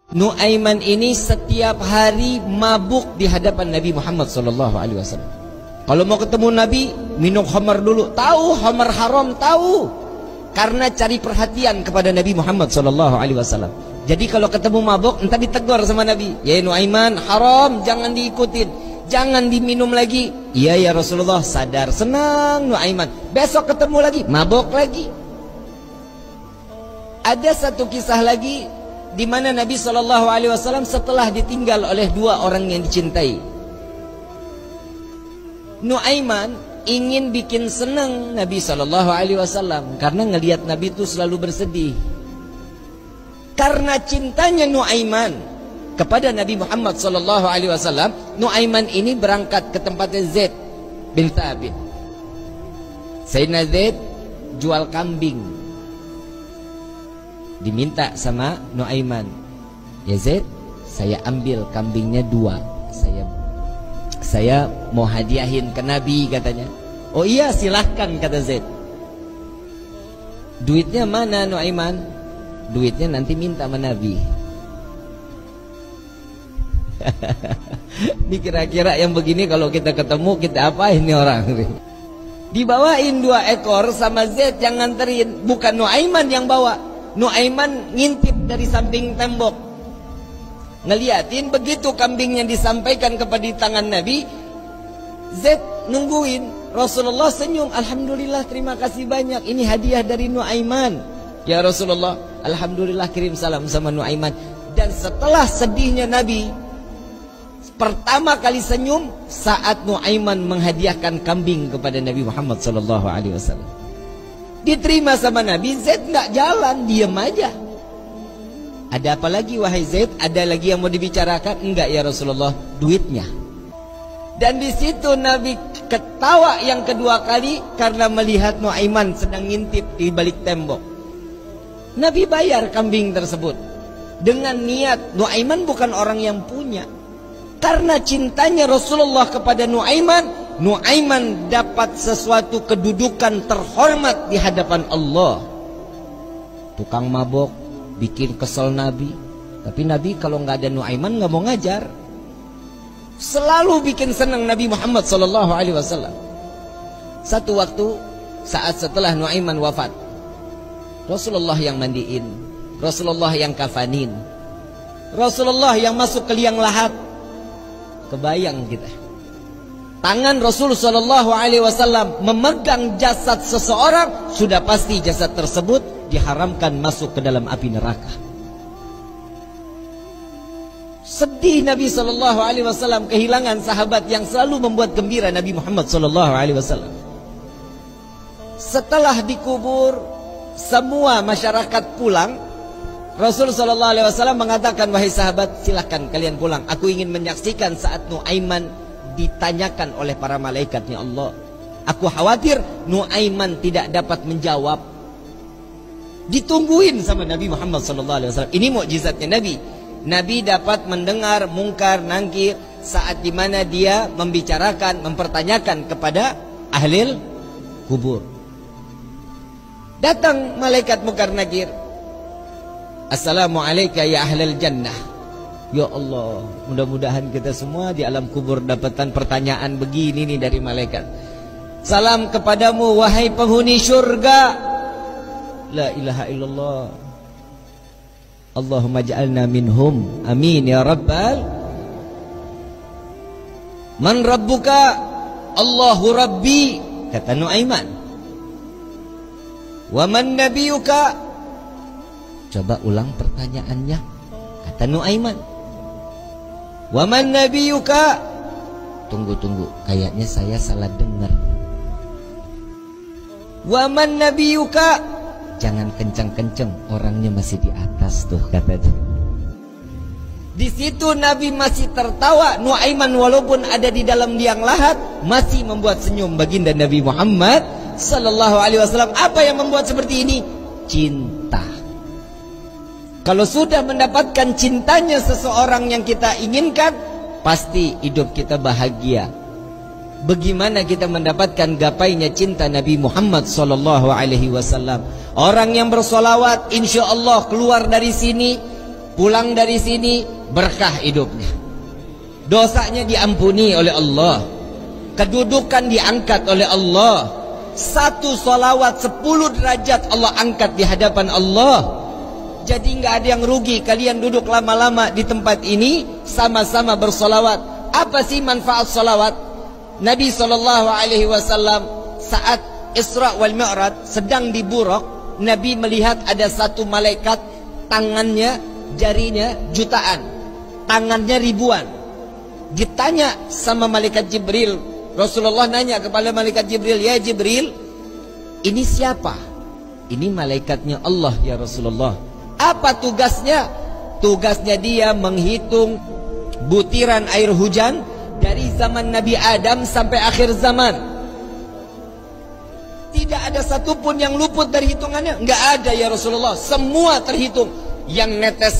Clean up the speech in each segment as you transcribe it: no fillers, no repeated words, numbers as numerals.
Nuaiman ini setiap hari mabuk di hadapan Nabi Muhammad SAW. Kalau mau ketemu Nabi, minum khamar dulu. Tahu khamar haram, tahu. Karena cari perhatian kepada Nabi Muhammad SAW. Jadi kalau ketemu mabuk, entah ditegur sama Nabi. Ya Nuaiman, haram, jangan diikutin. Jangan diminum lagi. Iya ya Rasulullah, sadar. Senang Nuaiman. Besok ketemu lagi, mabuk lagi. Ada satu kisah lagi di mana Nabi SAW setelah ditinggal oleh dua orang yang dicintai. Nuaiman ingin bikin senang Nabi SAW karena ngelihat Nabi itu selalu bersedih. Karena cintanya Nuaiman kepada Nabi Muhammad SAW, Nuaiman ini berangkat ke tempatnya Zaid bin Thabit. Sayyidina Zaid jual kambing, diminta sama Nuaiman, ya Zaid, saya ambil kambingnya 2, saya mau hadiahin ke Nabi katanya. Oh iya silahkan kata Zaid. Duitnya mana Nuaiman? Duitnya nanti minta sama Nabi. Ini kira-kira yang begini kalau kita ketemu kita apain nih orang? Dibawain 2 ekor sama Zaid yang nganterin, bukan Nuaiman yang bawa. Nuaiman ngintip dari samping tembok, ngeliatin. Begitu kambingnya disampaikan kepada tangan Nabi, Zaid nungguin. Rasulullah senyum, alhamdulillah terima kasih banyak, ini hadiah dari Nuaiman. Ya Rasulullah, alhamdulillah, kirim salam sama Nuaiman. Dan setelah sedihnya Nabi, pertama kali senyum saat Nuaiman menghadiahkan kambing kepada Nabi Muhammad SAW. Diterima sama Nabi. Zaid nggak jalan, diam aja. Ada apa lagi wahai Zaid? Ada lagi yang mau dibicarakan? Enggak ya Rasulullah, duitnya. Dan di situ Nabi ketawa yang kedua kali karena melihat Nuaiman sedang ngintip di balik tembok. Nabi bayar kambing tersebut dengan niat Nuaiman bukan orang yang punya. Karena cintanya Rasulullah kepada Nuaiman, Nuaiman dapat sesuatu kedudukan terhormat di hadapan Allah. Tukang mabok bikin kesel Nabi, tapi Nabi kalau nggak ada Nuaiman nggak mau ngajar. Selalu bikin senang Nabi Muhammad SAW. Satu waktu saat setelah Nuaiman wafat, Rasulullah yang mandiin, Rasulullah yang kafanin, Rasulullah yang masuk ke liang lahat. Kebayang kita, tangan Rasul SAW memegang jasad seseorang, sudah pasti jasad tersebut diharamkan masuk ke dalam api neraka. Sedih Nabi SAW kehilangan sahabat yang selalu membuat gembira Nabi Muhammad SAW. Setelah dikubur, semua masyarakat pulang. Rasul SAW mengatakan, wahai sahabat, silahkan kalian pulang. Aku ingin menyaksikan saat Nuaiman ditanyakan oleh para malaikatnya Allah. Aku khawatir Nuaiman tidak dapat menjawab. Ditungguin sama Nabi Muhammad SAW. Ini mukjizatnya Nabi. Nabi dapat mendengar mungkar nangkir saat dimana dia membicarakan, mempertanyakan kepada ahli kubur. Datang malaikat mungkar nakir. Assalamualaikum ya ahlal jannah. Ya Allah, mudah-mudahan kita semua di alam kubur dapatkan pertanyaan begini nih dari malaikat. Salam kepadamu wahai penghuni syurga. La ilaha illallah. Allahumma ja'alna minhum. Amin ya rabbal. Man rabbuka? Allahu rabbi, kata Nuaiman. Wa man nabiyuka? Coba ulang pertanyaannya, kata Nuaiman. Wa man nabiyuka? Tunggu, kayaknya saya salah dengar. Wa man nabiyuka? Jangan kencang-kencang, orangnya masih di atas tuh, kata dia. Di situ Nabi masih tertawa. Nuaiman walaupun ada di dalam liang lahat masih membuat senyum baginda Nabi Muhammad SAW. Apa yang membuat seperti ini? Cinta. Kalau sudah mendapatkan cintanya seseorang yang kita inginkan, pasti hidup kita bahagia. Bagaimana kita mendapatkan gapainya cinta Nabi Muhammad SAW? Orang yang bersolawat, insya Allah keluar dari sini pulang dari sini berkah hidupnya, dosanya diampuni oleh Allah, kedudukan diangkat oleh Allah. Satu salawat 10 derajat Allah angkat di hadapan Allah. Jadi nggak ada yang rugi kalian duduk lama-lama di tempat ini sama-sama bersolawat. Apa sih manfaat solawat? Nabi SAW saat Isra wal Mi'raj sedang di Buraq, Nabi melihat ada satu malaikat, tangannya, jarinya jutaan, tangannya ribuan. Ditanya sama malaikat Jibril, Rasulullah nanya kepada malaikat Jibril, ya Jibril, ini siapa? Ini malaikatnya Allah ya Rasulullah. Apa tugasnya? Tugasnya dia menghitung butiran air hujan dari zaman Nabi Adam sampai akhir zaman. Tidak ada satupun yang luput dari hitungannya. Enggak ada ya Rasulullah. Semua terhitung. Yang netes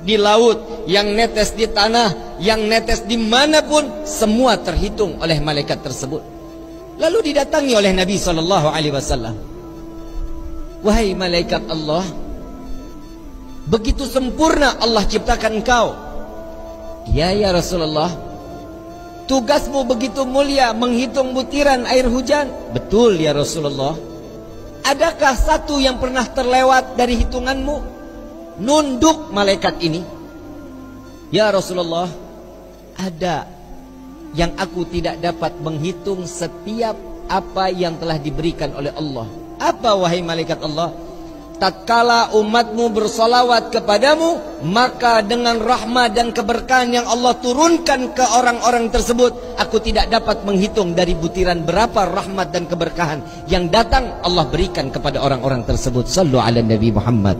di laut, yang netes di tanah, yang netes dimanapun, semua terhitung oleh malaikat tersebut. Lalu didatangi oleh Nabi SAW. Wahai malaikat Allah, begitu sempurna Allah ciptakan engkau. Ya Rasulullah, tugasmu begitu mulia menghitung butiran air hujan. Betul ya Rasulullah. Adakah satu yang pernah terlewat dari hitunganmu? Nunduk malaikat ini, ya Rasulullah, ada yang aku tidak dapat menghitung setiap apa yang telah diberikan oleh Allah. Apa wahai malaikat Allah? Tatkala umatmu bersolawat kepadamu, maka dengan rahmat dan keberkahan yang Allah turunkan ke orang-orang tersebut, aku tidak dapat menghitung dari butiran berapa rahmat dan keberkahan yang datang Allah berikan kepada orang-orang tersebut. Sallu ala Nabi Muhammad.